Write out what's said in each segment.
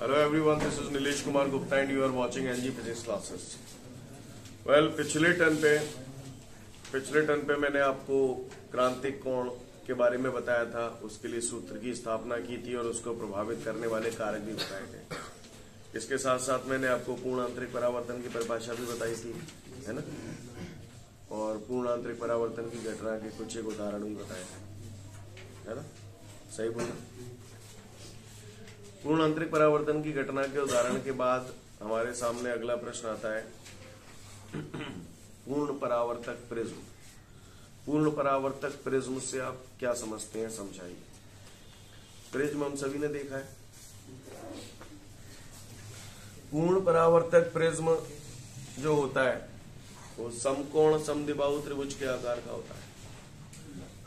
Hello everyone, this is Nilesh Kumar Gupta and you are watching NG Physics classes. Well, पिछले turn पे मैंने आपको क्रांतिक कोण के बारे में बताया था, उसके लिए सूत्र की स्थापना की थी और उसको प्रभावित करने वाले कारक भी बताए थे। इसके साथ साथ मैंने आपको पूर्ण आंतरिक परावर्तन की परिभाषा भी बताई थी, है ना, और पूर्ण आंतरिक परावर्तन की घटना के कुछ एक उदाहरण भी बताए थे, है ना, सही बोला। पूर्ण आंतरिक परावर्तन की घटना के उदाहरण के बाद हमारे सामने अगला प्रश्न आता है पूर्ण परावर्तक प्रिज्म। पूर्ण परावर्तक प्रिज्म से आप क्या समझते हैं, समझाइए। प्रिज्म हम सभी ने देखा है। पूर्ण परावर्तक प्रिज्म जो होता है वो समकोण समद्विबाहु त्रिभुज के आकार का होता है।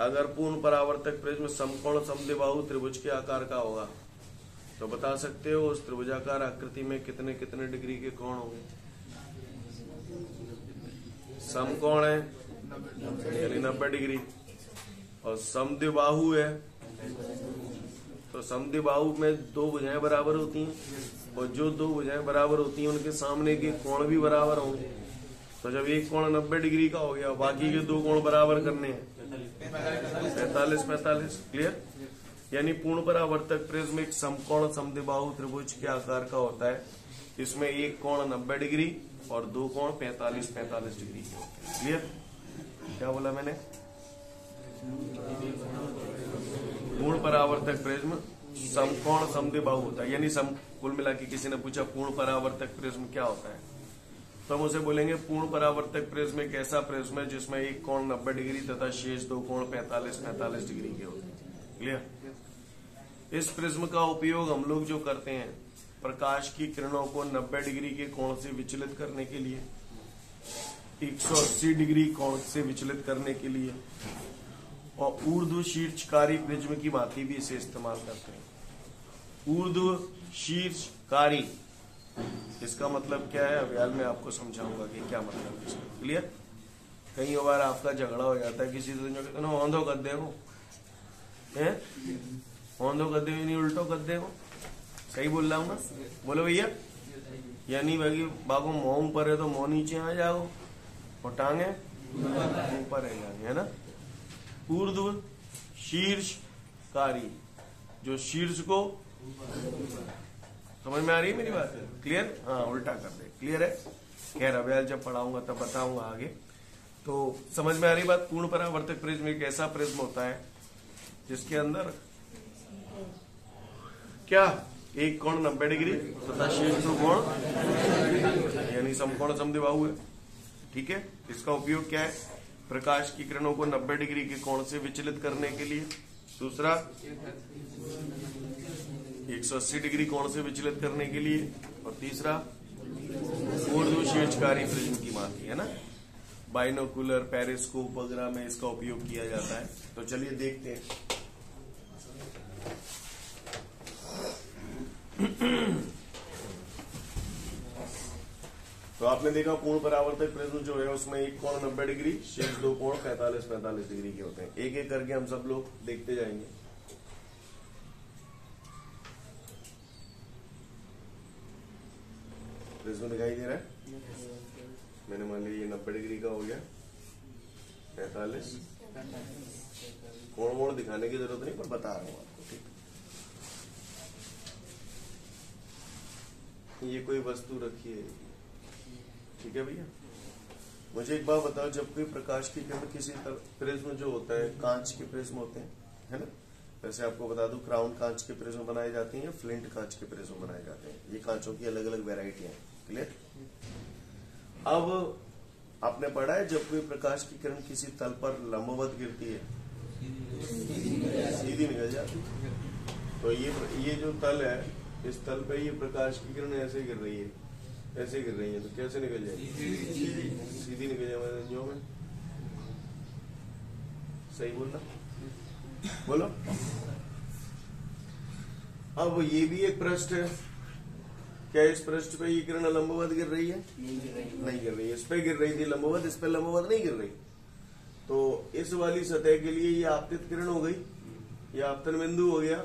अगर पूर्ण परावर्तक प्रिज्म समकोण समद्विबाहु त्रिभुज के आकार का होगा तो बता सकते हो उस त्रिभुजाकार आकृति में कितने कितने डिग्री के कोण होंगे। समकोण है यानी 90 डिग्री और समद्विबाहु है तो समद्विबाहु में दो भुजाएं बराबर होती हैं और जो दो भुजाएं बराबर होती हैं उनके सामने के कोण भी बराबर होंगे। तो जब एक कोण 90 डिग्री का हो गया, बाकी के दो कोण बराबर करने हैं 45-45। क्लियर? यानी पूर्ण परावर्तक प्रिज्म एक समकोण समद्विबाहु त्रिभुज के आकार का होता है। इसमें एक कोण 90 डिग्री और दो कोण 45-45 डिग्री के होते हैं। क्लियर? क्या बोला मैंने? पूर्ण परावर्तक प्रिज्म समकोण समद्विबाहु होता है, यानी कुल मिला के किसी ने पूछा पूर्ण परावर्तक प्रिज्म क्या होता है तो हम उसे बोलेंगे पूर्ण परावर्तक प्रिज्म एक ऐसा प्रिज्म है जिसमें एक कोण 90 डिग्री तथा शेष दो कोण 45-45 डिग्री के होते हैं। क्लियर? इस प्रिज्म का उपयोग हम लोग जो करते हैं प्रकाश की किरणों को 90 डिग्री के कोण से विचलित करने के लिए, 180 डिग्री कोण से विचलित करने के लिए और ऊर्ध्व शीर्षकारी प्रिज्म की भांति भी इसे इस्तेमाल करते हैं। ऊर्ध्व शीर्षकारी, इसका मतलब क्या है अभी मैं आपको समझाऊंगा कि क्या मतलब है इसका। क्लियर? कई बार आपका झगड़ा हो जाता है किसी से, जो कहते हैं औंधो गद्दे हो, औंधो गद्दे नहीं उल्टो गद्दे हो। सही बोल रहा हूँ ना? बोलो भैया। यानी भाई बागो मुंह ऊपर है तो मुंह नीचे आ जाओ और टांगे ऊपर है जाएंगे, है ना। ऊर्ध्व शीर्षकारी, जो शीर्ष को, समझ में आ रही है मेरी बात? क्लियर? हाँ, उल्टा कर दे। क्लियर है? खैर अब जब पढ़ाऊंगा तब बताऊंगा आगे। तो समझ में आ रही बात? पूर्ण परावर्तक प्रिज्म एक ऐसा प्रिज्म होता है जिसके अंदर क्या एक कोण 90 डिग्री तथा शेष दो कोण यानी समकोण समद्विबाहु है। ठीक है? इसका उपयोग क्या है? प्रकाश की किरणों को 90 डिग्री के कोण से विचलित करने के लिए। दूसरा 180 डिग्री कोण से विचलित करने के लिए और तीसरा ऊर्ध्व शीर्षकारी प्रिज्म की भांति, है ना। बाइनोकुलर, पेरिस्कोप वगैरह में इसका उपयोग किया जाता है। तो चलिए देखते हैं। तो आपने देखा पूर्ण परावर्तक प्रिज्म जो है उसमें एक कोण 90 डिग्री, शेष दो कोण 45-45 डिग्री के होते हैं। एक एक करके हम सब लोग देखते जाएंगे। प्रिज्म दिखाई दे रहा है? मैंने मान लिया ये 90 डिग्री का हो गया, 45। कोण वोण दिखाने की जरूरत नहीं, पर बता रहा हूं आपको। ठीक, ये कोई वस्तु रखी है, ठीक है भैया। मुझे एक बात बताओ, जब कोई प्रकाश की किरण किसी प्रिज्म जो होता है, कांच के प्रिज्म होते हैं, है ना। वैसे आपको बता दूं क्राउन कांच के प्रिज्म बनाए जाते हैं या फ्लिंट कांच के प्रिज्म बनाए जाते हैं। ये कांचों की अलग अलग वेराइटियां हैं। क्लियर? अब आपने पढ़ा है जब कोई प्रकाश की किरण किसी तल पर लंबवत गिरती है सीधी निकल जाती है। तो ये जो तल है, इस तल पे ये प्रकाश की किरण ऐसे गिर रही है, ऐसे गिर रही है, तो कैसे निकल जाएगी? सीधी निकल जाए। सही बोलना? बोलो। अब ये भी एक पृष्ठ है, क्या इस पृष्ठ पे ये किरण लंबवत गिर रही है? नहीं गिर रही है। इस पे गिर रही थी लंबवत, इस पे लंबवत नहीं गिर रही। तो इस वाली सतह के लिए ये आपतित किरण हो गई, ये आपतन बिंदु हो गया,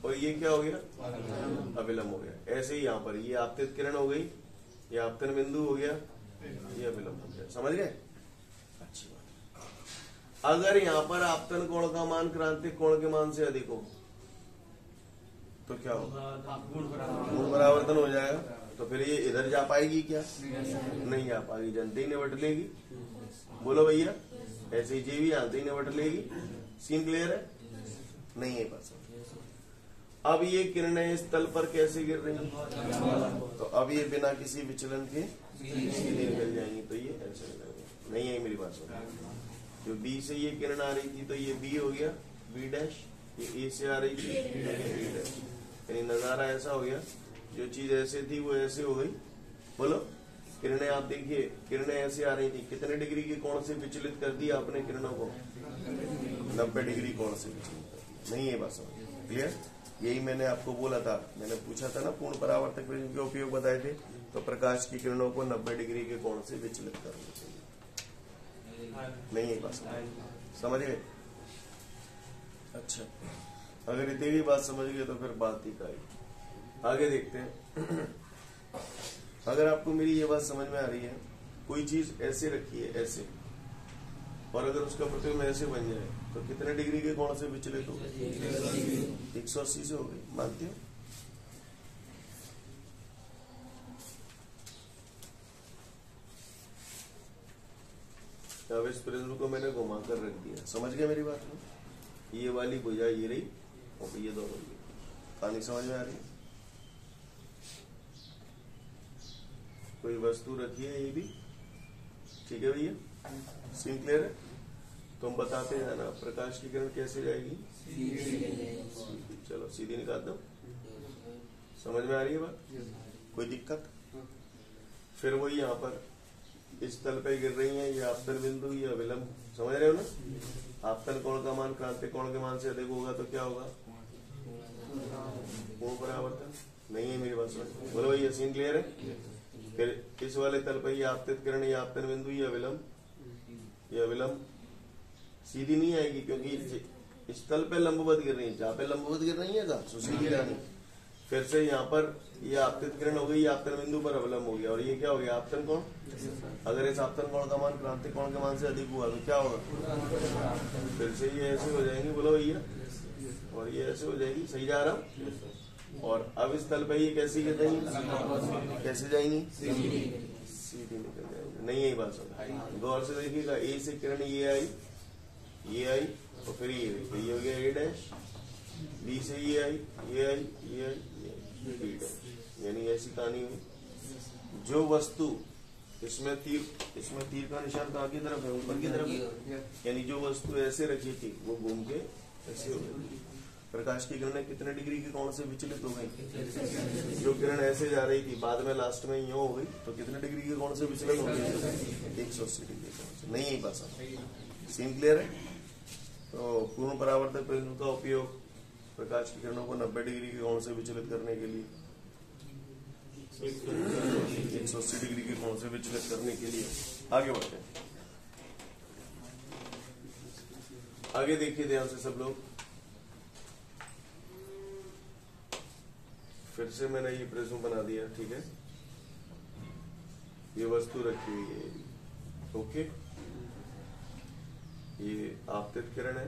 और ये क्या हो गया, अविलंब हो गया। ऐसे ही यहाँ पर ये आपतित किरण हो गई, ये आपतन बिंदु हो गया, ये अविलंब हो गया। समझ गए? अच्छी बात। अगर यहाँ पर आपतन कोण का मान क्रांतिक कोण के मान से अधिक हो तो क्या होगा, गुण परावर्तन हो जाएगा। तो फिर ये इधर जा पाएगी क्या, नहीं जा पाएगी, जनते ही निबट लेगी। बोलो भैया, ऐसे ही भी जानते ही निबट लेगी। सीन क्लियर है? नहीं है पास। अब ये किरणें इस तल पर कैसे गिर रही हैं, तो अब ये बिना किसी विचलन के सीधे निकल जाएंगी। तो ये ऐसे निकल नहीं है मेरी बात सुनो। जो बी से ये किरण आ रही थी तो ये बी हो गया, बी डैश। ये ए से आ रही थी, बी डैश। यानी नजारा ऐसा हो गया, जो चीज ऐसे थी वो ऐसे हो गई। बोलो, किरणें आप देखिए, किरणें ऐसे आ रही थी, कितने डिग्री के कोण से विचलित कर दिया आपने किरणों को, 90 डिग्री कोण से विचलित कर दिया। नहीं है बात समझ क्लियर? यही मैंने आपको बोला था, मैंने पूछा था ना पूर्ण परावर्तक प्रिज्म के उपयोग बताए थे। तो प्रकाश की किरणों को 90 डिग्री के कोण से विचलित करना चाहिए। नहीं है बात समझ गए? अच्छा, अगर इतनी भी बात समझ गए तो फिर बात ही का ही। आगे देखते हैं। अगर आपको मेरी ये बात समझ में आ रही है, कोई चीज ऐसे रखी है ऐसे, और अगर उसका प्रतिबिंब ऐसे बन जाए तो कितने डिग्री के कोण से विचलित हो गई, 180 से हो गई। मानते हो? अब इस प्रिज्म को मैंने घुमा कर रख दिया, समझ गए मेरी बात में? ये वाली भुजा ये रही और ये दोनों ये। कहानी समझ में आ रही है? कोई वस्तु रखी है ये भी, ठीक है भैया? सीन क्लियर है? तुम बताते हैं ना प्रकाश की किरण कैसे जाएगी, चलो सीधी निकाल दो। समझ में आ रही है बात? कोई दिक्कत? फिर वही यहाँ पर इस तल पे गिर रही है, ये आपतन बिंदु, ये अविलंब। समझ रहे हो ना? आपतन कोण का मान क्रांतिक कोण के मान से अधिक होगा तो क्या होगा, कोण परावर्तन। नहीं है मेरी बात समझ? बोलो भैया, सीन क्लियर है? फिर इस वाले तल पर ये आपतित किरण, ये आपतन बिंदु, ये अविलंब, ये अविलंब सीधी नहीं आएगी क्योंकि इस तल पे लंबवत गिर रही है। जहाँ पे लंबवत गिर रही है ना सीधी जानी। फिर से यहाँ पर ये आपतित किरण हो गई, आपतन बिंदु पर अवलंब हो गया, और ये क्या हो गया, आपतन कोण। अगर इस आपतन कोण का मान क्रांतिक कोण के मान से अधिक हुआ तो क्या होगा, फिर से ये ऐसे हो जाएंगे। बोलो भैया, और ये ऐसे हो जाएगी। सही जा रहा हूँ? और अब इस तल पे ये कैसी गिर रही है, कैसे जाएंगी, सीधी निकल जाएंगे। नहीं यही बात समझ? गौर से देखिएगा, ए से किरण ये आई, ये आई, और फिर ये तो ये हो गया ए डैश। बी से ये आई, ये आई, ये आई, ये बी डैश। यानी ऐसी कहानी हुई। जो वस्तु इसमें तीर का निशान कहाँ की तरफ है, ऊपर की तरफ है। यानी जो वस्तु ऐसे रखी थी वो घूम के ऐसे हो गई। प्रकाश की किरणें कितने डिग्री के कोण से विचलित हो गई, जो किरण ऐसे जा रही थी बाद में लास्ट में यूं हो गई तो कितने डिग्री के कोण से विचलित हो गई, 180 डिग्री के कोण से। नहीं है पास? सीन क्लियर है? तो पूर्ण परावर्तक प्रिज्म का उपयोग प्रकाश की किरणों को 90 डिग्री के कोण से विचलित करने के लिए, 180 डिग्री के कोण से विचलित करने के लिए। आगे बढ़ते हैं। आगे देखिए ध्यान से सब लोग। फिर से मैंने ये प्रिज्म बना दिया, ठीक है? ये वस्तु रखी हुई है, ओके? ये आपतित किरण है,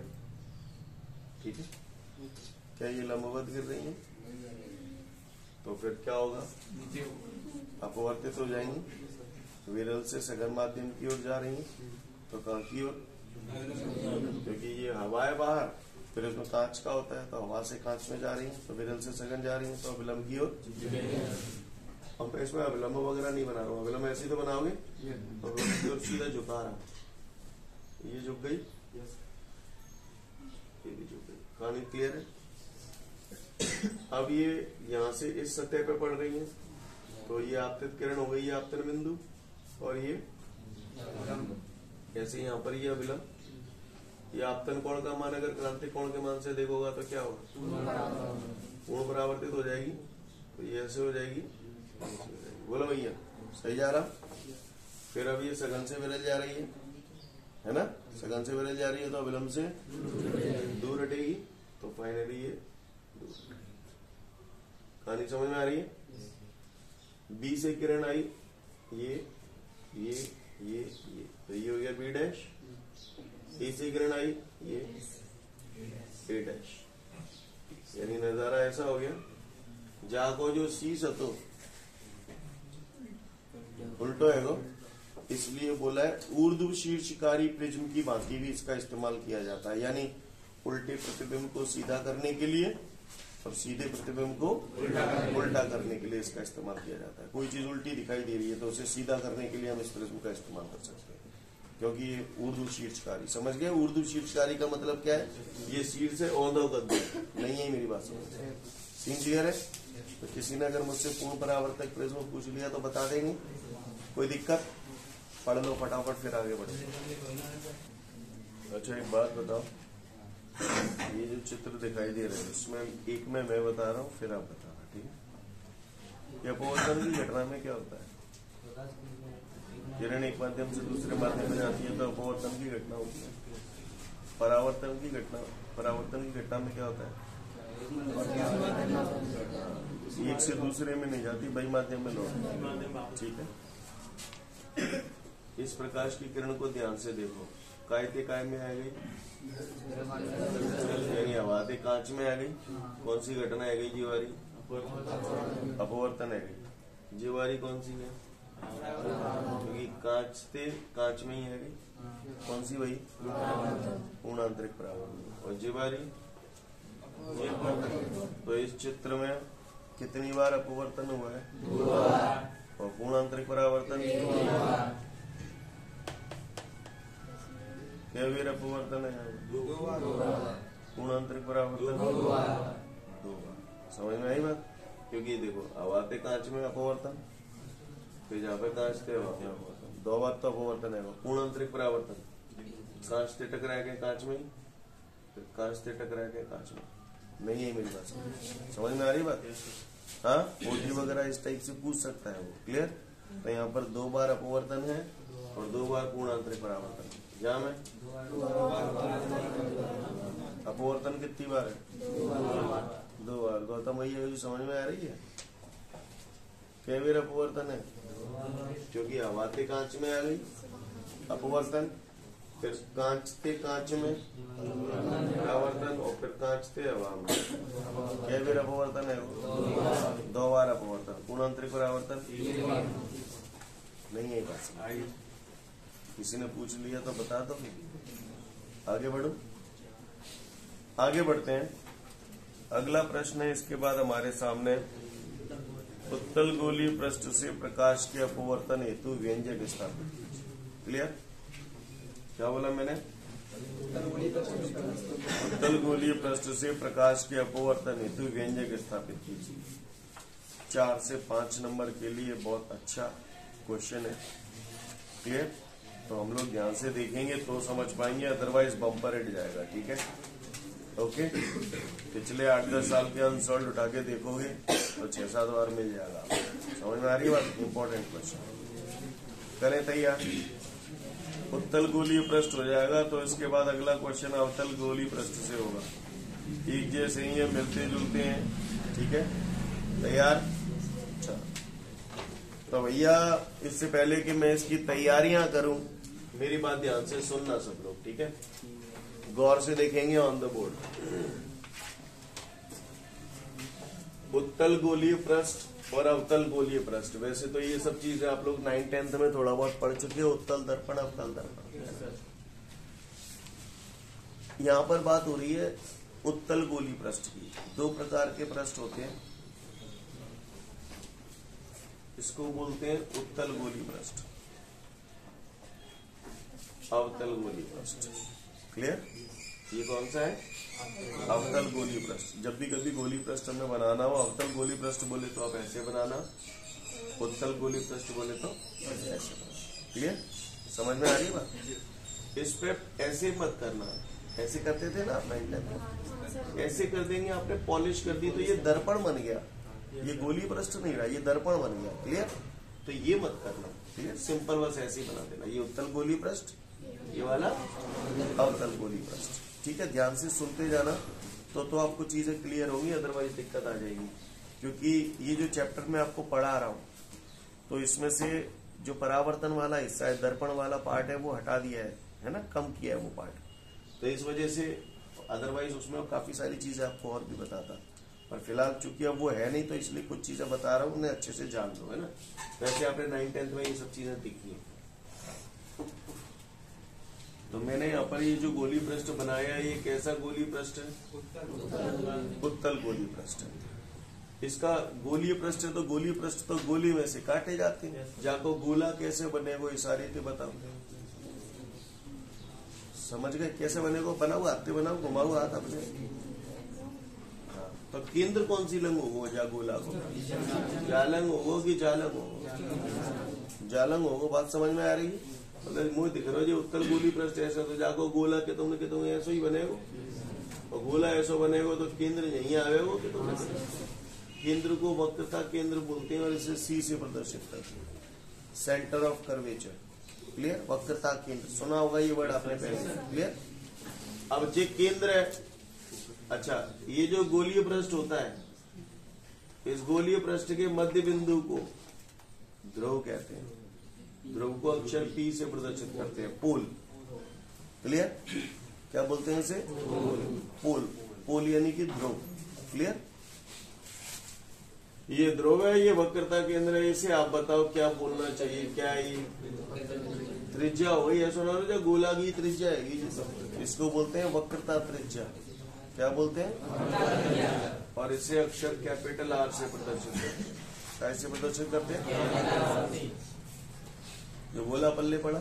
ठीक है? क्या ये लंबवत गिर रही है? तो फिर क्या होगा, अपवर्तित हो जाएंगी, विरल से सघन माध्यम की ओर जा रही है। तो कहाँ की ओर, क्योंकि ये हवा है बाहर, फिर उसमें कांच का होता है तो हवा से कांच में जा रही है, तो विरल से सघन जा रही है, तो अविलंब की ओर। हम इसमें अविलंब वगैरह नहीं बना रहा हूँ, अविलंब ऐसे तो बनाओगे, तो सीधा झुका रहा, ये झुक गई, ये भी झुक गई। कहानी क्लियर है? अब ये यहाँ से इस सतह पे पड़ रही है, तो ये आपतित किरण हो गई, आपतन बिंदु, और ये ऐसे यहाँ पर ये अविलंब। ये आपतन कोण का मान अगर क्रांतिक कोण के मान से देखोगा तो क्या होगा, पूर्ण परावर्तित हो जाएगी, तो ये ऐसे हो जाएगी। बोलो भैया, सही जा रहा? फिर अब ये सघन से विरल जा रही है ना? सघन से विरल जा रही है तो अविलंब से दूर हटेगी, तो फाइनली ये दूर। कहानी समझ में आ रही है? बी से किरण आई, ये तो ये हो गया बी डैश। ए से किरण आई, ये ए डैश, यानी नजारा ऐसा हो गया। जाको जो सी सतो उल्टो है, इसलिए बोला है ऊर्ध्व शीर्षकारी प्रिज्म की भांति भी इसका इस्तेमाल किया जाता है, यानी उल्टे प्रतिबिंब को सीधा करने के लिए और सीधे प्रतिबिंब को उल्टा करने के लिए इसका इस्तेमाल किया जाता है। कोई चीज उल्टी दिखाई दे रही है तो उसे सीधा करने के लिए हम इस प्रिज्म का इस्तेमाल कर सकते हैं, क्योंकि ये ऊर्ध्व शीर्षकारी। समझ गए? ऊर्ध्व शीर्षकारी का मतलब क्या है? ये शीर्ष है, औंधा कर दो, नहीं है मेरी बात समझ? सीन क्लियर है? तो किसी ने अगर मुझसे पूर्ण परावर्तक प्रिज्म पूछ लिया तो बता देंगे, कोई दिक्कत? पढ़ लो फटाफट, फिर आगे बढ़ो। अच्छा एक बात बताओ, ये जो चित्र दिखाई दे रहे हैं इसमें एक में मैं बता रहा हूँ, फिर आप बताना, ठीक है? ये अपवर्तन की घटना में क्या होता है? किरण एक माध्यम से दूसरे माध्यम में जाती है तो अपवर्तन की घटना होती है। परावर्तन की घटना में क्या होता है? एक से दूसरे में नहीं जाती, वही माध्यम में लौटती, ठीक है? इस प्रकाश की किरण को ध्यान से देखो, कायते काय में आ गई, यानी हवाते कांच में आ गई। कौन सी घटना आ गई? जीवारी अपवर्तन आ गई। जीवारी कौन सी है? क्योंकि कांच में ही आ गई। कौन सी? वही पूर्णांतरिक परावर्तन। और जीवारी, तो इस चित्र में कितनी बार अपवर्तन हुआ है? और पूर्णांतरिक परावर्तन क्या वीर अपवर्तन है? पूर्णांतरिक परावर्तन 2 बार। समझ में आई बात? क्योंकि देखो हवाते कांच में अपवर्तन, फिर जहाँ पे कांच थे वहां अपवर्तन, 2 बार तो अपवर्तन है। पूर्णांतरिक परावर्तन कांच से टकरा के कांच में, फिर कांच से टकरा के कांच में, नहीं है मेरी बात समझ में आ रही बात? हाँ, ओटी वगैरह इस टाइप से पूछ सकता है वो, क्लियर? तो यहाँ पर 2 बार अपवर्तन है और 2 बार पूर्णांतरिक परावर्तन। जहाँ में अपवर्तन कितनी बार है? 2 बार। गौतम भैया जो समझ में आ रही है? क्या वीर अपवर्तन है? क्योंकि हवाते कांच में आ गई अपवर्तन, फिर कांच से कांच में परावर्तन, और फिर कांच से हवा में। क्या वीर अपवर्तन है? 2 बार अपवर्तन। पूर्णांतरिक परावर्तन नहीं है बात। किसी ने पूछ लिया तो बता दो, आगे बढ़ो। आगे बढ़ते हैं, अगला प्रश्न है इसके बाद हमारे सामने, उत्तल गोलीय पृष्ठ से प्रकाश के अपवर्तन हेतु व्यंजक स्थापित कीजिए। क्लियर? क्या बोला मैंने? उत्तल गोलीय पृष्ठ से प्रकाश के अपवर्तन हेतु व्यंजक स्थापित कीजिए। 4 से 5 नंबर के लिए बहुत अच्छा क्वेश्चन है। क्लियर? तो हम लोग ध्यान से देखेंगे तो समझ पाएंगे, अदरवाइज बम्पर हिट जाएगा, ठीक है? ओके? पिछले 8-10 साल के अनसॉल्व उठा के देखोगे तो 6-7 बार मिल जाएगा। समझ में आ रही बात? Important question. करें तैयार? उत्तल गोलीय पृष्ठ हो जाएगा, तो इसके बाद अगला क्वेश्चन अवतल गोलीय पृष्ठ से होगा। एक जैसे ही है, मिलते जुलते हैं, ठीक है? तैयार? अच्छा, तो भैया इससे पहले कि मैं इसकी तैयारियां करूं, मेरी बात ध्यान से सुनना सब लोग, ठीक है? गौर से देखेंगे ऑन द बोर्ड। उत्तल गोलीय पृष्ठ और अवतल गोलीय पृष्ठ, वैसे तो ये सब चीजें आप लोग 9th-10th में थोड़ा बहुत पढ़ चुके हो, उत्तल दर्पण अवतल दर्पण। यहाँ पर बात हो रही है उत्तल गोलीय पृष्ठ की। 2 प्रकार के पृष्ठ होते हैं, इसको बोलते हैं उत्तल गोलीय पृष्ठ, अवतल गोलीय पृष्ठ। क्लियर? ये कौन सा है? अवतल गोलीय पृष्ठ। जब भी कभी गोलीय पृष्ठ हमें बनाना हो, अवतल गोलीय पृष्ठ बोले तो आप ऐसे बनाना, उत्तल गोलीय पृष्ठ बोले तो ऐसे बनाना। क्लियर? समझ में आ रही बात? इस पे ऐसे मत करना, ऐसे करते थे ना आप 9th में, ऐसे कर देंगे आपने, पॉलिश कर दी तो ये दर्पण बन गया, ये गोलीय पृष्ठ नहीं रहा, ये दर्पण बन गया। क्लियर? तो ये मत करना, क्लियर? सिंपल बस ऐसे ही बना देना, ये उत्तल गोलीय पृष्ठ, ये वाला अवतल गोलीय पृष्ठ। ठीक है? ध्यान से सुनते जाना तो आपको चीजें क्लियर होंगी, अदरवाइज दिक्कत आ जाएगी। क्योंकि ये जो चैप्टर मैं आपको पढ़ा रहा हूं तो इसमें से जो परावर्तन वाला हिस्सा है, दर्पण वाला पार्ट है, वो हटा दिया है ना, कम किया है वो पार्ट। तो इस वजह से अदरवाइज उसमें काफी सारी चीजें आपको और भी बताता, पर फिलहाल चूंकि अब वो है नहीं तो इसलिए कुछ चीजें बता रहा हूँ, उन्हें अच्छे से जान लो, है ना। वैसे आपने 9th-10th में ये सब चीजें दिखी है। तो मैंने यहाँ पर ये जो गोली पृष्ठ बनाया है, ये कैसा गोली पृष्ठ है? उत्तल गोली पृष्ठ है। इसका गोलीय पृष्ठ है तो गोलीय पृष्ठ तो गोली में से काटे जाते हैं। जाको गोला कैसे बनेगा इशारे से बताओ, समझ गए कैसे बनेगा? बनाओ हाथ बनाओ, घुमाओ हाथ अपने। हाँ, तो केंद्र कौन सी लंग होगा? जा गोला को जालंग होगो कि जालंग होगो? जालंग होगो। बात समझ में आ रही है? मतलब मुझे दिख रहा है जो उत्तल गोली पृष्ठ ऐसा, तो जाको गोला के तुमने ऐसा ही बनेगा, और गोला ऐसा बनेगा तो केंद्र यही आवेगा कि तुमने। केंद्र को वक्रता केंद्र बोलते हैं और इसे सी से प्रदर्शित करते हैं, सेंटर ऑफ कर्वेचर। क्लियर? वक्रता केंद्र सुना होगा ये वर्ड आपने पहले। क्लियर? अब जो केंद्र है, अच्छा ये जो गोलीय पृष्ठ होता है, इस गोलीय पृष्ठ के मध्य बिंदु को ध्रुव कहते हैं। ध्रुव को अक्षर पी से प्रदर्शित करते हैं, पोल। क्लियर? क्या बोलते हैं इसे? पोल। पोल यानी कि ध्रुव। क्लियर? ये ध्रुव है, ये वक्रता केंद्र है। इसे आप बताओ क्या बोलना चाहिए? क्या ये त्रिज्या हो गई? ऐसा ना जो गोला की त्रिज्या है, इसको बोलते हैं वक्रता त्रिज्या। क्या बोलते हैं? और इसे अक्षर कैपिटल आर से प्रदर्शित करते हैं। कैसे प्रदर्शित करते हैं? जो गोला पल्ले पड़ा।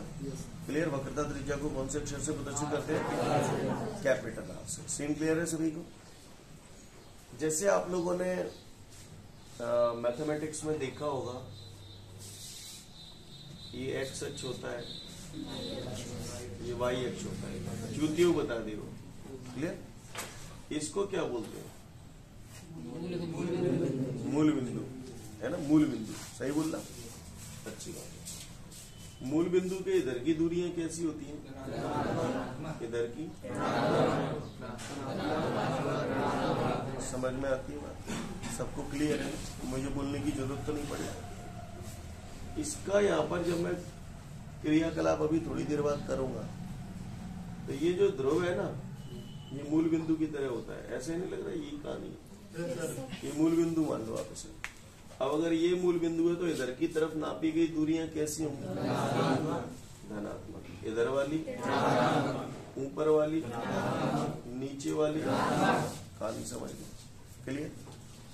क्लियर? वक्रता त्रिज्या को कौन से अक्षर से प्रदर्शित करते हैं? कैपिटल आर से। सीन क्लियर है सभी को? जैसे आप लोगों ने मैथमेटिक्स में देखा होगा, ये एक्स अक्ष होता है, ये वाई अक्ष होता है। च्युतियों बता दे वो। क्लियर? इसको क्या बोलते हैं? मूल बिंदु, है ना। मूल बिंदु सही बोल रहा, अच्छी बात है। मूल बिंदु के इधर की दूरियां कैसी होती हैं? इधर की समझ में आती है बात? सबको क्लियर है? मुझे बोलने की जरूरत तो नहीं पड़ेगी। इसका यहाँ पर जब मैं क्रियाकलाप अभी थोड़ी देर बाद करूंगा, तो ये जो ध्रुव है ना, ये मूल बिंदु की तरह होता है। ऐसे नहीं लग रहा? ये कहानी, ये मूल बिंदु मान लो आप इसे। अब अगर ये मूल बिंदु है तो इधर की तरफ नापी गई दूरियां कैसी होंगी? धनात्मक। इधर वाली, ऊपर वाली, नीचे वाली, कहानी समझ गए? क्लियर?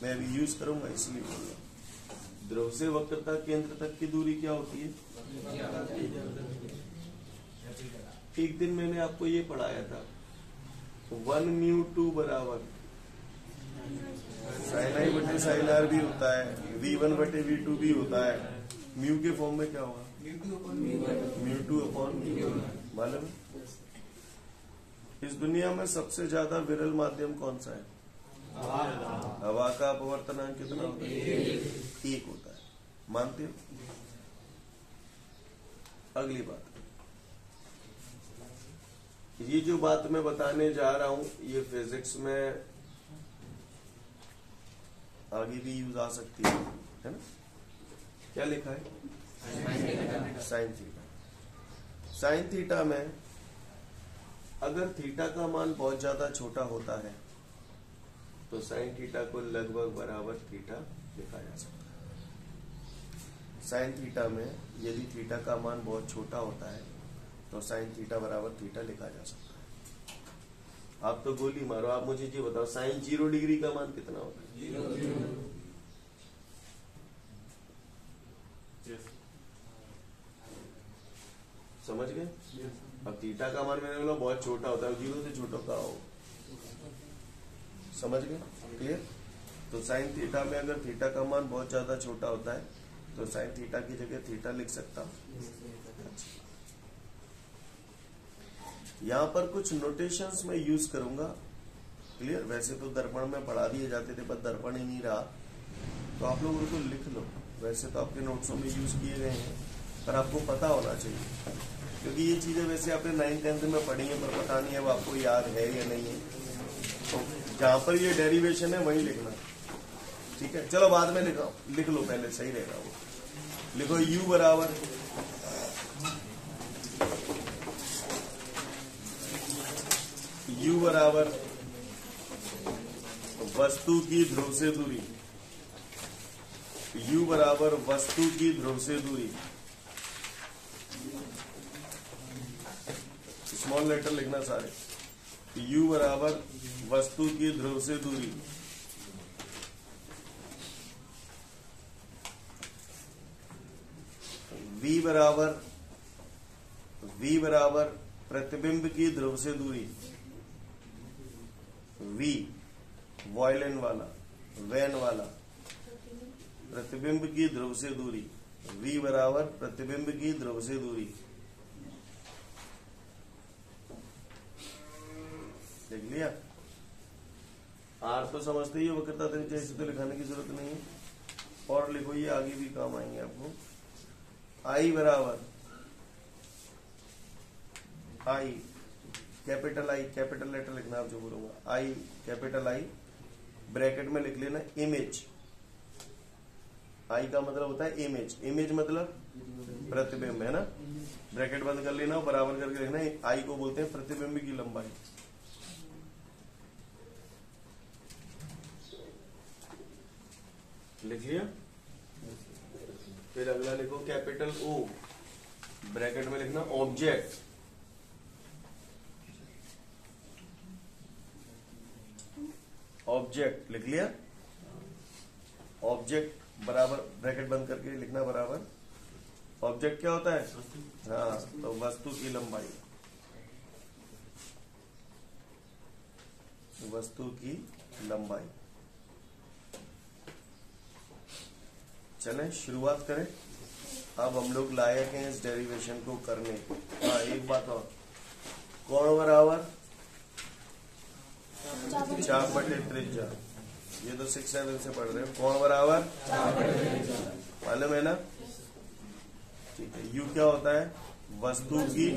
मैं अभी यूज करूंगा इसलिए बोल रहा हूं। ध्रुव से वक्रता केंद्र तक की दूरी क्या होती है? एक दिन मैंने आपको ये पढ़ाया था, 1μ2 बराबर साइन आई बटे साइन आर भी होता है, v1 बटे v2 भी होता है। म्यू के फॉर्म में क्या होगा? μ2 अपॉन मालूम है? इस दुनिया में सबसे ज्यादा विरल माध्यम कौन सा है? हवा का अपवर्तनांक कितना होता है? 1 होता है। मानते हो? अगली बात, ये जो बात मैं बताने जा रहा हूं, ये फिजिक्स में आगे भी यूज आ सकती है ना। क्या लिखा है? Sine theta. साइन थीटा में अगर थीटा का मान बहुत ज्यादा छोटा होता है तो साइन थीटा को लगभग बराबर थीटा लिखा जा सकता है। साइन थीटा में यदि थीटा का मान बहुत छोटा होता है तो साइन थीटा बराबर थीटा लिखा जा सकता है। आप तो गोली मारो, आप मुझे ये बताओ, साइन 0 डिग्री का मान कितना होता है? 0। समझ गए? अब थीटा का मान मैंने बोला बहुत छोटा होता है, 0 से छोटा का हो। समझ गए? क्लियर? तो साइन थीटा में अगर थीटा का मान बहुत ज्यादा छोटा होता है तो साइन थीटा की जगह थीटा लिख सकता हूं। यहाँ पर कुछ नोटेशंस मैं यूज करूंगा। क्लियर? वैसे तो दर्पण में पढ़ा दिए जाते थे, पर दर्पण ही नहीं रहा, तो आप लोग उनको लिख लो। वैसे तो आपके नोट्सों में यूज किए गए हैं, पर आपको पता होना चाहिए, क्योंकि ये चीजें वैसे आपने 9th-10th में पढ़ी है, पर पता नहीं अब आपको याद है या नहीं है। तो जहां पर ये डेरिवेशन है वहीं लिखना। ठीक है, चलो बाद में लिख लो, पहले सही रहेगा वो। लिखो u बराबर वस्तु की ध्रुव से दूरी, u बराबर वस्तु की ध्रुव से दूरी, स्मॉल लेटर लिखना सारे, u बराबर वस्तु की ध्रुव से दूरी, v बराबर प्रतिबिंब की ध्रुव से दूरी, v वॉयलिन वाला, वैन वाला, प्रतिबिंब की ध्रुव से दूरी, v बराबर प्रतिबिंब की ध्रुव से दूरी। देख लिया? आर तो समझते ही हो, वक्रता त्रिज्या, इसे तो लिखाने की जरूरत नहीं है। और लिखो, ये आगे भी काम आएंगे आपको। आई बराबर आई, कैपिटल आई, कैपिटल लेटर लिखना आप जो बोलूंगा, आई कैपिटल आई, ब्रैकेट में लिख लेना इमेज। आई का मतलब होता है इमेज, इमेज मतलब प्रतिबिंब, है ना। ब्रैकेट बंद कर लेना और बराबर करके लिखना, आई को बोलते हैं प्रतिबिंब की लंबाई। लिख लिया? फिर अगला लिखो कैपिटल ओ, ब्रैकेट में लिखना ऑब्जेक्ट, ऑब्जेक्ट लिख लिया? ऑब्जेक्ट बराबर ब्रैकेट बंद करके लिखना बराबर। ऑब्जेक्ट क्या होता है? हाँ, तो वस्तु की लंबाई, वस्तु की लंबाई। चलें शुरुआत करें। अब हम लोग लायक हैं इस डेरिवेशन को करने को। हाँ, एक बात और, कोण बराबर चाप बटे त्रिज्या, ये तो 6-7 से पढ़ रहे हो। कोण बराबर मालूम है ना? ठीक है। u क्या होता है? वस्तु की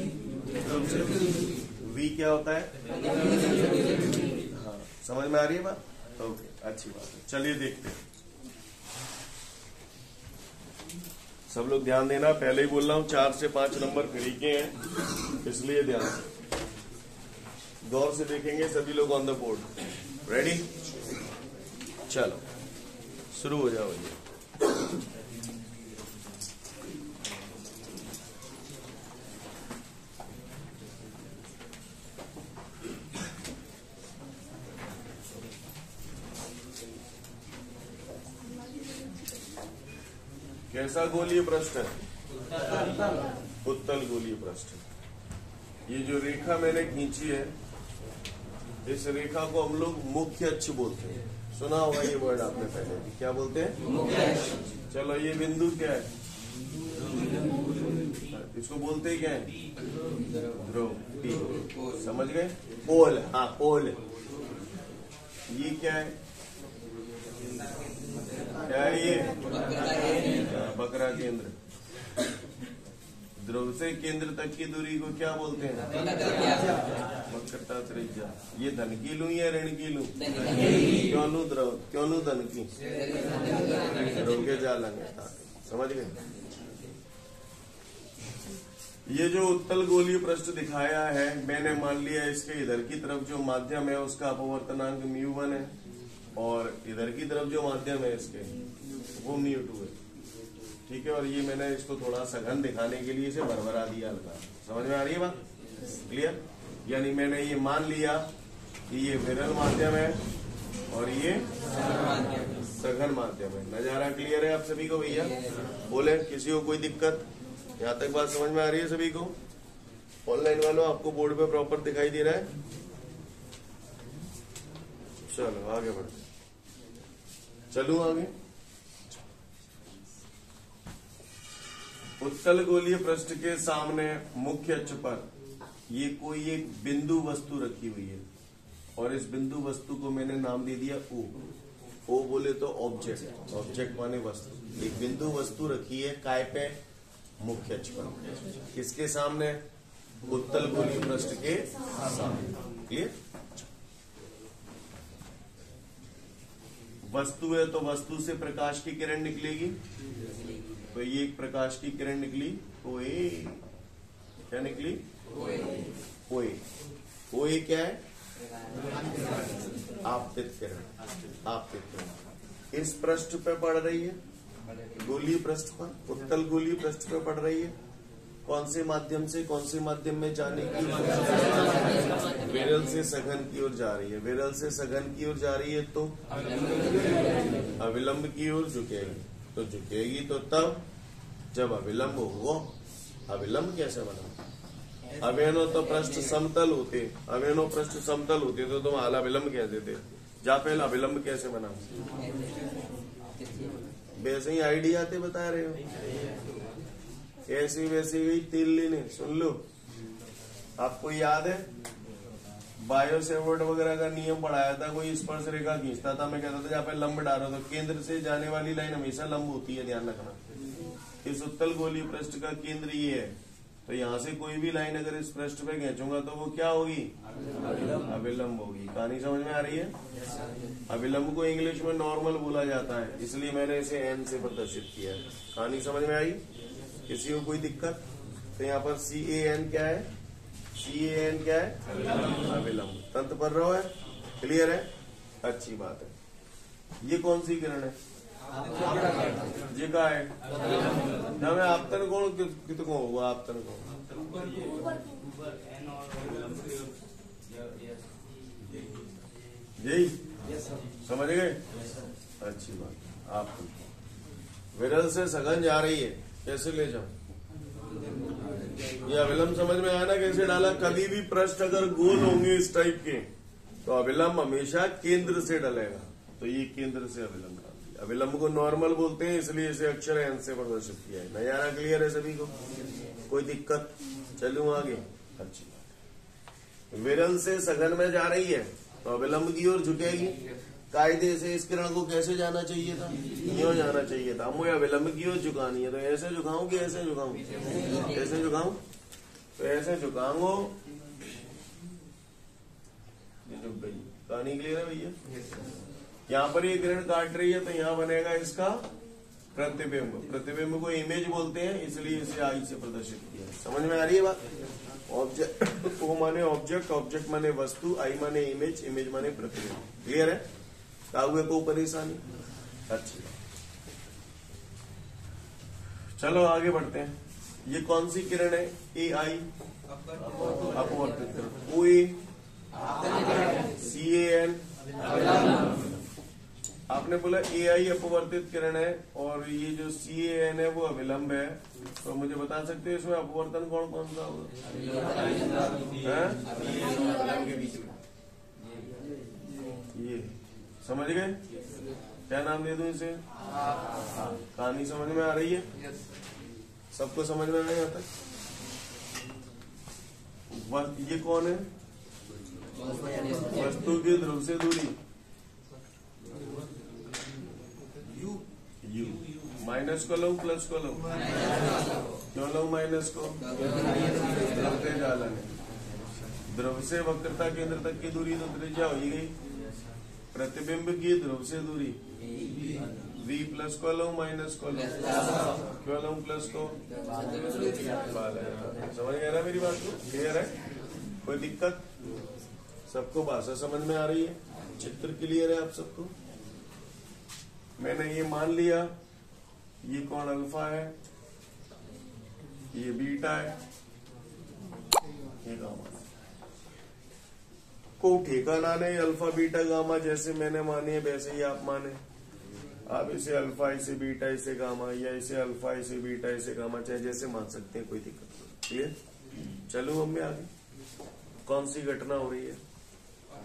ध्रुव से, v क्या होता है? हाँ, समझ में आ रही है बात? ओके, अच्छी बात है। चलिए देखते हैं। सब लोग ध्यान देना, पहले ही बोल रहा हूं 4 से 5 नंबर फ्री के हैं, इसलिए ध्यान से गौर से देखेंगे सभी लोग ऑन द बोर्ड। रेडी? चलो शुरू हो जाओ। ये कैसा गोलीय पृष्ठ है? उत्तल गोलीय पृष्ठ। ये जो रेखा मैंने खींची है, इस रेखा को हम लोग मुख्य अक्ष बोलते हैं। सुना होगा ये वर्ड आपने पहले भी, क्या बोलते हैं? मुख्य अक्ष। चलो, ये बिंदु क्या है? इसको बोलते क्या है? ध्रुव, P। समझ गए? पोल, हाँ पोल। ये क्या है? क्या है ये? बकरा केंद्र। ध्रुव से केंद्र तक की दूरी को क्या बोलते हैं? वक्रता त्रिज्या। ये धन की लू या ऋण की लू? क्यों लू ध्रुव, क्यों लू धन की? ध्रुव के जालेंगे। समझ गए? ये जो उत्तल गोलीय पृष्ठ दिखाया है, मैंने मान लिया इसके इधर की तरफ जो माध्यम है उसका अपवर्तनांक μ1 है, और इधर की तरफ जो माध्यम है इसके वो μ2 है। ठीक है, और ये मैंने इसको थोड़ा सघन दिखाने के लिए इसे भरभरा दिया हल्का। समझ में आ रही है बात? क्लियर? यानी मैंने ये मान लिया कि ये विरल माध्यम है और ये सघन माध्यम है। नजारा क्लियर है आप सभी को भैया? बोले किसी को कोई दिक्कत? यहाँ तक बात समझ में आ रही है सभी को? ऑनलाइन वालों आपको बोर्ड पे प्रॉपर दिखाई दे रहा है? चलो आगे बढ़ते, चलूं आगे। उत्तल गोलीय पृष्ठ के सामने मुख्य अक्ष पर ये कोई एक बिंदु वस्तु रखी हुई है, और इस बिंदु वस्तु को मैंने नाम दे दिया O। O बोले तो ऑब्जेक्ट, ऑब्जेक्ट माने वस्तु। एक बिंदु वस्तु रखी है काय पे? मुख्य अक्ष पर। किसके सामने? उत्तल गोलीय पृष्ठ के सामने। क्लियर? वस्तु है तो वस्तु से प्रकाश की किरण निकलेगी, तो ये एक प्रकाश की किरण निकली ओए। क्या निकली? ओए। ओए क्या है? आपतित किरण। आपतित किरण इस पृष्ठ पे पड़ रही है, गोलीय पृष्ठ पर, उत्तल गोलीय पृष्ठ पे पड़ रही है। कौन से माध्यम से कौन से माध्यम में जाने की? विरल से सघन की ओर जा रही है। विरल से सघन की ओर जा रही है तो अविलंब की ओर झुकेगी। तो झुकेगी तो तब जब अविलंब हो। अविलंब कैसे बना? अवेनो तो पृष्ठ समतल होते, अवेनो पृष्ठ समतल होते तो तुम आला विलंब कहते थे। जा पहला अविलंब कैसे बना? वैसे ही आइडिया थे बता रहे हो। ऐसी वैसी गई तेल लेने। सुन लो, आपको याद है बायो सेवर्ट वगैरह का नियम पढ़ाया था। कोई स्पर्श रेखा खींचता था, मैं कहता था जहाँ पे लंब डालो तो केंद्र से जाने वाली लाइन हमेशा लंब होती है, ध्यान रखना। इस उत्तल गोलीय पृष्ठ का केंद्र ये है, तो यहाँ से कोई भी लाइन अगर इस पृष्ठ पे खींचूंगा तो वो क्या होगी? अविलंब होगी। कहानी समझ में आ रही है? अविलंब को इंग्लिश में नॉर्मल बोला जाता है, इसलिए मैंने इसे एन से प्रदर्शित किया है। कहानी समझ में आई? किसी को कोई दिक्कत? तो यहाँ पर CAN क्या है? CAN क्या है? अविलंब। तंत्र पढ़ रहा है? क्लियर है? अच्छी बात है। ये कौन सी किरण है? ये क्या है? ना मैं आपतन कौन कितको होगा? आपतन कौन? यही समझ गए? अच्छी बात। आप विरल से सघन जा रही है, कैसे ले जाऊं? ये अविलंब समझ में आया ना कैसे डाला? कभी भी पृष्ठ अगर गोल होंगे इस टाइप के तो अविलंब हमेशा केंद्र से डलेगा। तो ये केंद्र से अविलंब डाल दिया। अविलंब को नॉर्मल बोलते हैं, इसलिए इसे अक्षर एन से प्रदर्शित किया है। नजारा क्लियर है सभी को? कोई दिक्कत? चलूं आगे। अच्छी बात। विरल से सघन में जा रही है तो अविलंब की ओर झुकेगी। कायदे से इस किरण को कैसे जाना चाहिए था? यूं जाना चाहिए था। मुझे अविलंब की ओर झुकानी है, तो ऐसे झुकाऊं कि ऐसे झुकाऊं? ऐसे झुकाऊं? तो ऐसे झुकाऊंगा। झुक गई। कहानी क्लियर है भैया? यहाँ पर ये किरण काट रही है तो यहाँ बनेगा इसका प्रतिबिंब। प्रतिबिंब को इमेज बोलते हैं, इसलिए इसे आई से प्रदर्शित किया। समझ में आ रही है बात? ऑब्जेक्ट ओ माने ऑब्जेक्ट, ऑब्जेक्ट माने वस्तु, आई माने इमेज, इमेज माने प्रतिबिंब। क्लियर है? काहुए को परेशानी? अच्छी। चलो आगे बढ़ते हैं। ये कौन सी किरण है? AI अपवर्तित किरण। OA CAN। आपने बोला AI अपवर्तित किरण है और ये जो CAN है वो अविलंब है, तो मुझे बता सकते हैं इसमें अपवर्तन कौन कौन सा होगा? ये समझ गए? क्या नाम दे दूं इसे? कहानी समझ में आ रही है? सबको समझ में नहीं आता? ये कौन है? वस्तु की ध्रुव से दूरी U। माइनस को लो प्लस को लो? क्यों लो माइनस को? द्रव्य जालन है। ध्रुव से वक्रता केंद्र तक की दूरी तो त्रिज्या हो ही गई। प्रतिबिंब की ध्रुव से दूरी V प्लस को लो माइनस को लो? क्यों लो प्लस को? समझ गया ना मेरी बात को? क्लियर है? कोई दिक्कत? सबको भाषा समझ में आ रही है? चित्र क्लियर है आप सबको? मैंने ये मान लिया ये कौन अल्फा है, ये बीटा है, ये गामा। को ठेकाना नहीं, अल्फा बीटा गामा जैसे मैंने माने वैसे ही आप माने। आप इसे अल्फा इसे बीटा इसे गामा, या इसे अल्फा इसे बीटा इसे गामा, चाहे जैसे मान सकते हैं, कोई दिक्कत नहीं। क्लियर? चलो हम आगे। कौन सी घटना हो रही है?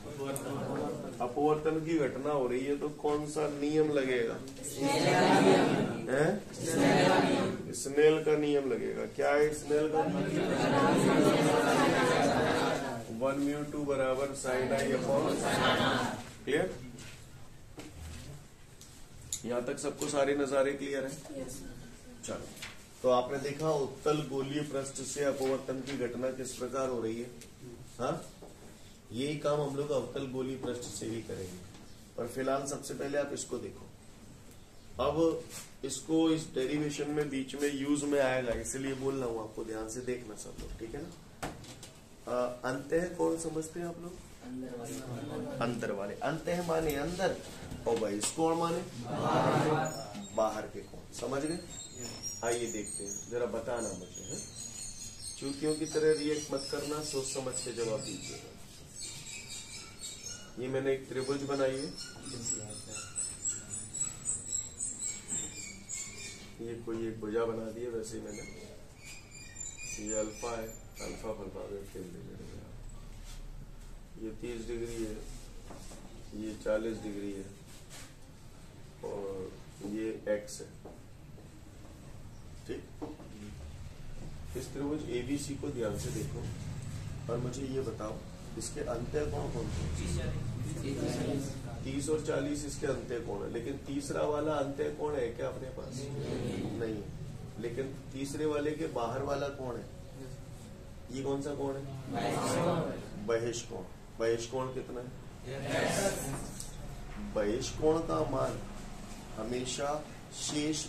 अपवर्तन की घटना हो रही है, तो कौन सा नियम लगेगा? स्नेल का नियम लगेगा। क्या है स्नेल का नियम? 1μ2 बराबर साइन आई अपॉन। क्लियर? यहाँ तक सबको सारे नजारे क्लियर है? चलो, तो आपने देखा उत्तल गोलीय पृष्ठ से अपवर्तन की घटना किस प्रकार हो रही है। हाँ, यही काम हम लोग अवतल गोलीय पृष्ठ से भी करेंगे। और फिलहाल सबसे पहले आप इसको देखो। अब इसको इस डेरिवेशन में बीच में यूज में आएगा, इसलिए बोल रहा हूं आपको, ध्यान से देखना सब लोग, ठीक है ना। अंतः कौन समझते हैं आप लोग? अंतर वाले। अंतः माने अंदर और बहिष्कोण माने बाहर के कोण। समझ गए? आइए देखते हैं, जरा बताना मुझे है? चूतियों की तरह रिएक्ट मत करना, सोच समझ के जवाब दीजिएगा। ये मैंने एक त्रिभुज बनाई है, ये कोई एक भुजा बना दी है, वैसे ही मैंने, ये अल्फा है, अल्फा ये 30 डिग्री है, ये 40 डिग्री है और ये एक्स है, ठीक। इस त्रिभुज एबीसी को ध्यान से देखो और मुझे ये बताओ इसके अंत्य कोण कौन से? 30 और 40 इसके अंत्य कोण है, लेकिन तीसरा वाला अंत्य कोण है क्या अपने पास? नहीं। लेकिन तीसरे वाले के बाहर वाला कोण है, ये कौन सा कोण है? बहिष्कोण। बहिष्कोण कितना है? बहिष्कोण का मान हमेशा शेष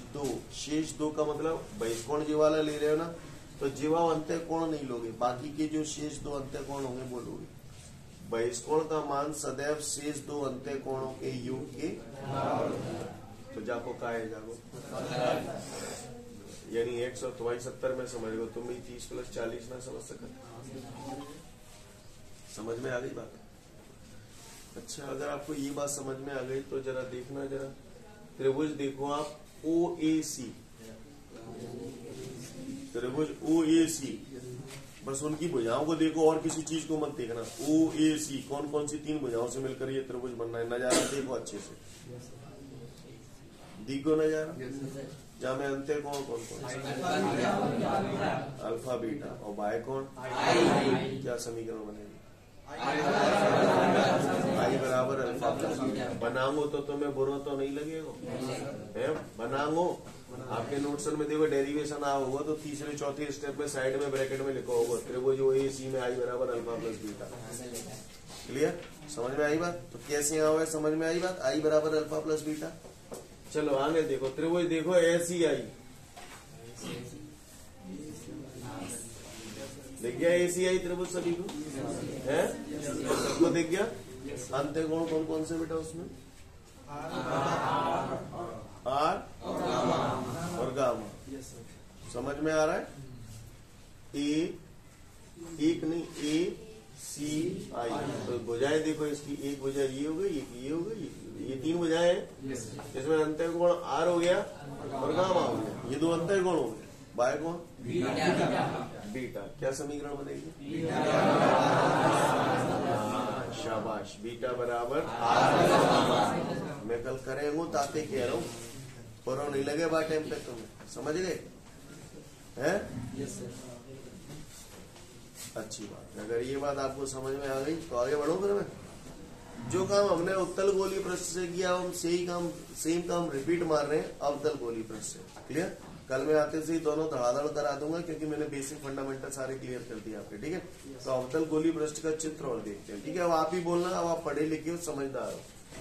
दो का मतलब बहिष्कोण जी वाला ले रहे हो ना, तो जीवा अंत्य कोण नहीं लोगे, बाकी के जो शेष 2 अंत्य कोण होंगे वो लोगे। बहिष्कोण का मान सदैव शेष 2 अंत्य कोणों के योग के, तो जाको का है जाको, यानी 100 और तुम्हारी 70 में समझ लो, तुम भी 30 + 40 ना समझ सकते। समझ में आ गई बात? अच्छा, अगर आपको ये बात समझ में आ गई तो जरा देखना, जरा त्रिभुज देखो आप, OAC, त्रिभुज OAC, बस उनकी भुजाओं को देखो और किसी चीज को मत देखना। OAC कौन कौन सी 3 भुजाओं से मिलकर ये त्रिभुज बनना है, नजारा देखो अच्छे से, दिखो नजारा, जहाँ में अंत्य कौन कौन अल्फा बीटा और बाय कौन, क्या समीकरण बनेगी? आई बराबर अल्फा प्लस बीटा। बनाओ तो तुम्हें बुरा तो नहीं लगेगा है? बनाओ, आपके नोट्स में देखो डेरिवेशन आ होगा तो तीसरे चौथे स्टेप में साइड में ब्रैकेट में लिखा होगा त्रिभुज OAC में आई बराबर अल्फा प्लस बीटा। क्लियर? समझ में आई बात? तो कैसे आओगे? समझ में आई बात? आई बराबर अल्फा प्लस बीटा। चलो आगे देखो, त्रिभुज देखो ऐसी आई, दिख गया ऐसी आई त्रिभुज सभी को है? सबको दिख गया? अंत्य कोण कौन कौन से बेटा उसमें? आर और गामा। समझ में आ रहा है? एक नहीं, ACI। तो भुजाएं देखो इसकी, एक भुजा ये हो गई, एक ये हो गई, ये 3 भुजाएं हैं, इसमें अंत्य कोण आर हो गया और गामा हो गया, ये 2 अंत्य कोण हो गए। बाय कोण बीटा। क्या समीकरण बनेगी? शाबाश, बीटा बराबर आर। मैं कल करेंगे ताते कह रहा हूँ, पर नहीं लगे बात टाइम पे तुम्हें, समझ गए हैं? अच्छी बात है। अगर ये बात आपको समझ में आ गई तो आगे बढ़ो। फिर मैं जो काम हमने उत्तल गोली पृष्ठ से किया, हम सेम काम रिपीट मार रहे हैं अवतल गोली पृष्ठ से। क्लियर? कल में आते से ही दोनों धड़ाधड़ करा दूंगा, क्योंकि मैंने बेसिक फंडामेंटल सारे क्लियर कर दिए आपके, ठीक है? तो अवतल गोली पृष्ठ का चित्र और देखते हैं, ठीक है? अब आप ही बोलना, अब आप पढ़े लिखे हो, समझदार हो,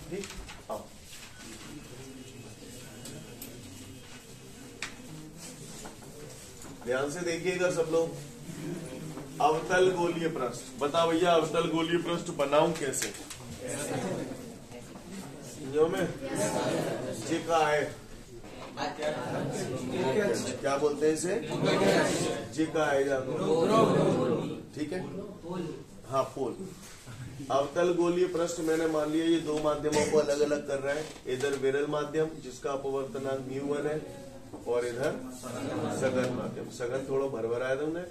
ठीक? अब ध्यान से देखिएगा सब लोग। अवतल गोलीय पृष्ठ बताओ भैया, अवतल गोलीय पृष्ठ बनाऊं कैसे? जो में जी का है, क्या बोलते हैं इसे? जी का है, ठीक है? हाँ, पोल। अवतल गोलीय पृष्ठ मैंने मान लिया ये 2 माध्यमों को अलग अलग कर रहा है। इधर विरल माध्यम जिसका अपवर्तनांक μ1 है, और इधर सघन माध्यम। सघन थोड़ा भरभरा है तुमने,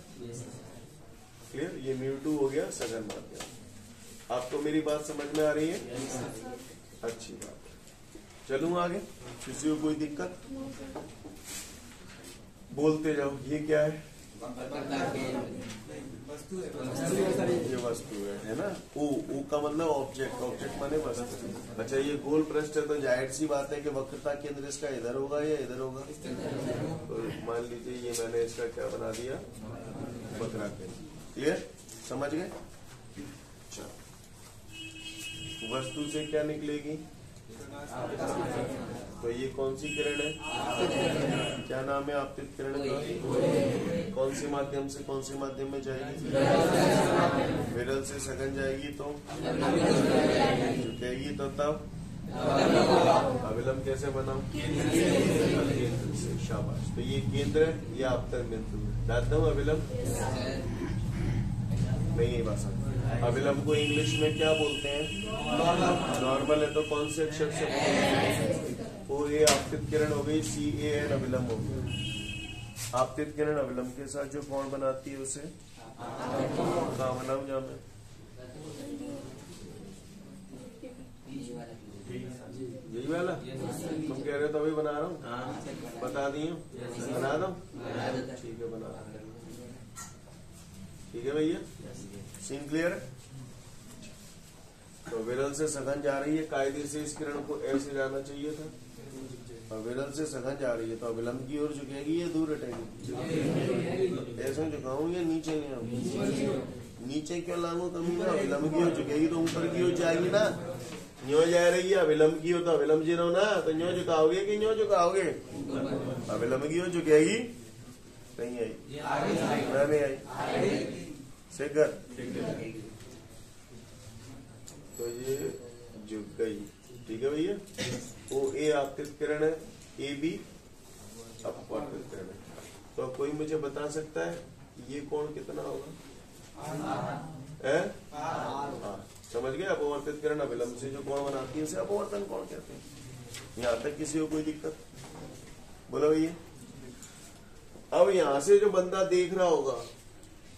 क्लियर? ये μ2 हो गया सघन माध्यम। आपको मेरी बात समझ में आ रही है? अच्छी बात है। चलूं आगे, किसी को कोई दिक्कत? बोलते जाओ। ये क्या है? ये वस्तु है ना? ओ का मतलब ऑब्जेक्ट, ऑब्जेक्ट माने वस्तु। अच्छा, ये गोल पृष्ठ है तो जाहिर सी बात है कि वक्रता केंद्र इसका इधर होगा या इधर होगा? तो मान लीजिए ये मैंने इसका क्या बना दिया? वक्रा केंद्र। क्लियर? समझ गए? वस्तु से क्या निकलेगी? तो ये कौन सी किरण है? क्या नाम है आपतित किरण का? कौन सी माध्यम से कौन सी माध्यम में जाएगी? विरल से सघन जाएगी तो झुकेगी तो तब अविलंब कैसे बनाओ? केंद्र से। शाबाश। तो ये केंद्र है, ये आपतन बिंदु है। डालता हूँ अविलंब नहीं है भाषा। अविलंब को इंग्लिश में क्या बोलते हैं? नॉर्मल है तो कौन से अक्षर से? ओ ए आपतित किरण हो गई, सी ए एन अविलंब हो गया। आपतित किरण अविलंब के साथ जो कोण बनाती है उसे क्या बनाऊं? जहाँ में यही वाला तुम कह रहे हो तो अभी बना रहा हूँ। बता दिए बना दो। ठीक है बना। ठीक है भैया, सीन क्लियर है? तो विरल से सघन जा रही है, कायदे से इस किरण को ऐसे जाना चाहिए था। और विरल से सघन जा रही है तो अविलंब की ओर झुकेगी या दूर हटेगी? ऐसे झुकाऊं या नीचे नहीं आऊंगी? नीचे क्यों लाऊं? कमी ना अविलंब की ओर झुकेगी तो ऊपर की ओर जाएगी ना। न्यो जा रही है अविलंब की ओर तो अविलंब जी रहो ना, तो न्यो झुकाओगे कि न्यो झुकाओगे? अविलंब की ओर झुकेगी। नहीं आई? नहीं आई? शेखर तो ये झुक गई। ठीक है भैया। ओ ए आपतित किरण है, ए बी अपवर्तित किरण है। तो कोई मुझे बता सकता है ये कोण कितना होगा? समझ गए? अपवर्तित किरण अविलंब से जो कोण बनाती है उसे अपवर्तन कोण कहते हैं। यहाँ तक किसी को कोई दिक्कत? बोलो भैया। अब यहाँ से जो बंदा देख रहा होगा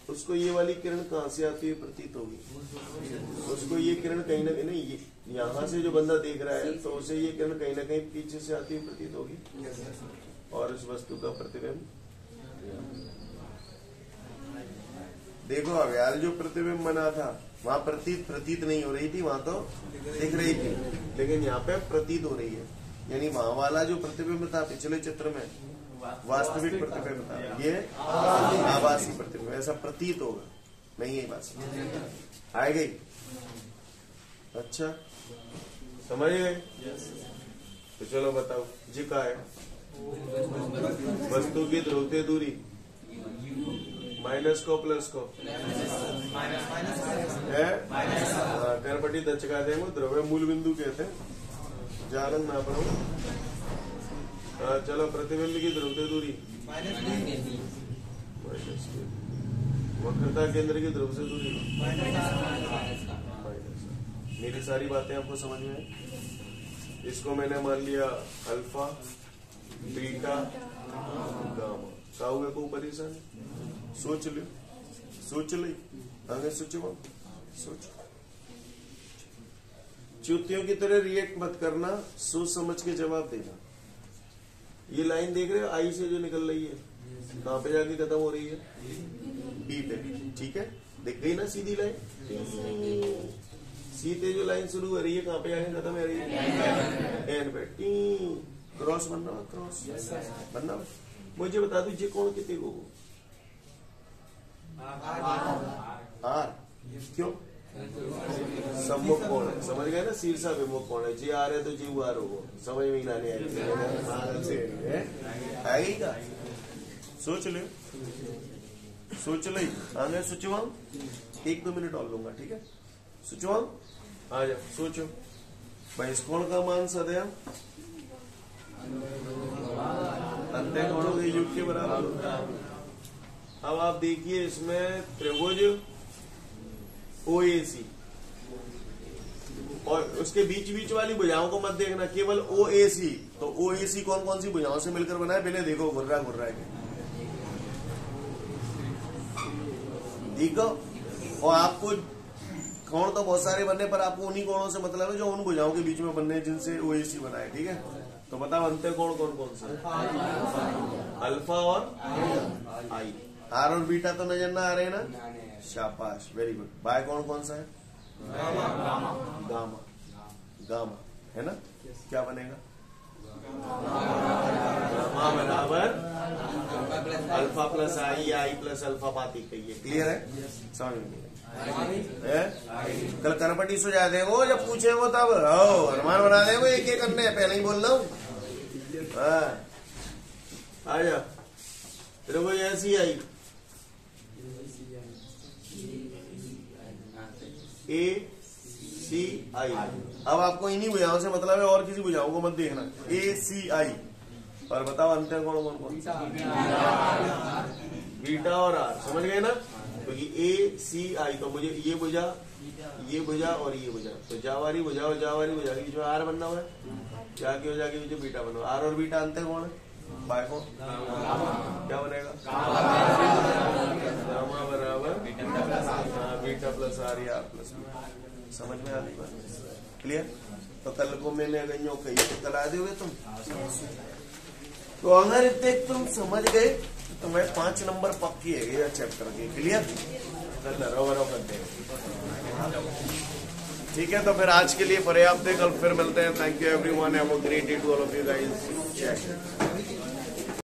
उसको ये वाली किरण कहाँ से आती हुई प्रतीत होगी? उसको ये किरण कहीं ना कहीं नहीं, यहाँ से जो बंदा देख रहा है तो उसे ये किरण कहीं ना कहीं पीछे से आती हुई प्रतीत होगी और उस वस्तु का प्रतिबिंब। देखो अब यार, जो प्रतिबिंब बना था वहां प्रतीत नहीं हो रही थी, वहां तो दिख रही थी, लेकिन यहाँ पे प्रतीत हो रही है। यानी वहां वाला जो प्रतिबिंब था पिछले चित्र में वास्तविक प्रतिबिंब था, ये आभासी प्रतिबिंब। ऐसा प्रतीत होगा, नहीं है बात आ गई? अच्छा समझ गए? तो चलो बताओ जी का है वस्तु की ध्रुवीय दूरी माइनस को प्लस को है करपटी दचका देंगे, द्रव्य मूल बिंदु कहते हैं। जालन ना पढ़ो। चलो प्रतिबिंब की ध्रुवीय दूरी माइनस, वक्रता केंद्र की ध्रुवीय दूरी माइनस। मेरी सारी बातें आपको समझ में? इसको मैंने मान लिया अल्फा बीटा गामा। काहुए को ऊपर ही सन सोच लो, सोच ली आगे सोचो, सोच। चूतियों की तरह रिएक्ट मत करना, सोच समझ के जवाब देना। ये लाइन देख रहे हो आई से जो निकल रही है, कहाँ पे जाके खत्म हो रही है? बी पे। ठीक है, दिख गई ना सीधी लाइन? सीधे जो लाइन शुरू हो रही है कहाँ पे जाके खत्म हो रही है? एन पे। क्रॉस बनना, क्रॉस बनना। मुझे बता दो ये कौन कितने को? आर। क्यों? सम्मुख कोण है, समझ गए ना? शीर्षा विमुख कोण है। जी आ रहे तो जी आर हो, समझ में ना नहीं आएगा? सोच ले, सोच ले आगे सोचवाऊं। 1-2 मिनट और लूंगा, ठीक है? सोचवाऊं, आ जाओ सोचो भाई। इस कोण का मान सदैव अंत्य कोणों के योग के बराबर होता है। अब आप देखिए इसमें त्रिभुज OAC और उसके बीच बीच वाली भुजाओं को मत देखना, केवल OAC। तो OAC कौन कौन सी भुजाओं से मिलकर बना है? पहले देखो, घुर्रा घुर्रा है देखो। और आपको कोण तो बहुत सारे बनने पर आपको उन्हीं कोणों से मतलब है जो उन भुजाओं के बीच में बनने हैं जिनसे OAC बना है। ठीक है, तो बताओ अंत्य कोण कौन कौन सा? अल्फा और आई। आर और बीटा तो नजर ना आ रहे ना? शाबाश, वेरी गुड। बाय कौन कौन सा है? गामा। गामा है ना? क्या बनेगा? गामा बराबर अल्फा प्लस आई प्लस अल्फा पाती कहिए। क्लियर है? समझ में कल कनपटी सुझा देंगे जब पूछेंगे तब अनुमान बना देंगे एक एक करने पहले ही बोल रहा हूँ। आ जा तेरे को ऐसी आई ACI। अब आपको इन्हीं बुझाओं से मतलब है, और किसी बुझाओं को मत देखना। ACI और बताओ अंतर कौन कौन कौन? बीटा और आर। समझ गए ना? क्योंकि ACI तो मुझे ये बुझा और ये बुझा, तो जावारी बुझा और जावारी बुझा के बीच में आर बनना हुआ है, जाके बीच में बीटा बना। आर और बीटा अंतर कौन है? बाय को क्या बनेगा? गामा बराबर बीटा प्लस आर या आर प्लस बीटा। समझ में आ गई बात? क्लियर? तो कल को मैंने गईयों कही करा दोगे तुम। तो अगर इतने तुम समझ गए तो मैं 5 नंबर पक्की है ये चैप्टर की। क्लियर? रहो करते हैं। ठीक है, तो फिर आज के लिए पर्याप्त है, कल फिर मिलते हैं। Thank you everyone, have a great day to all of you guys.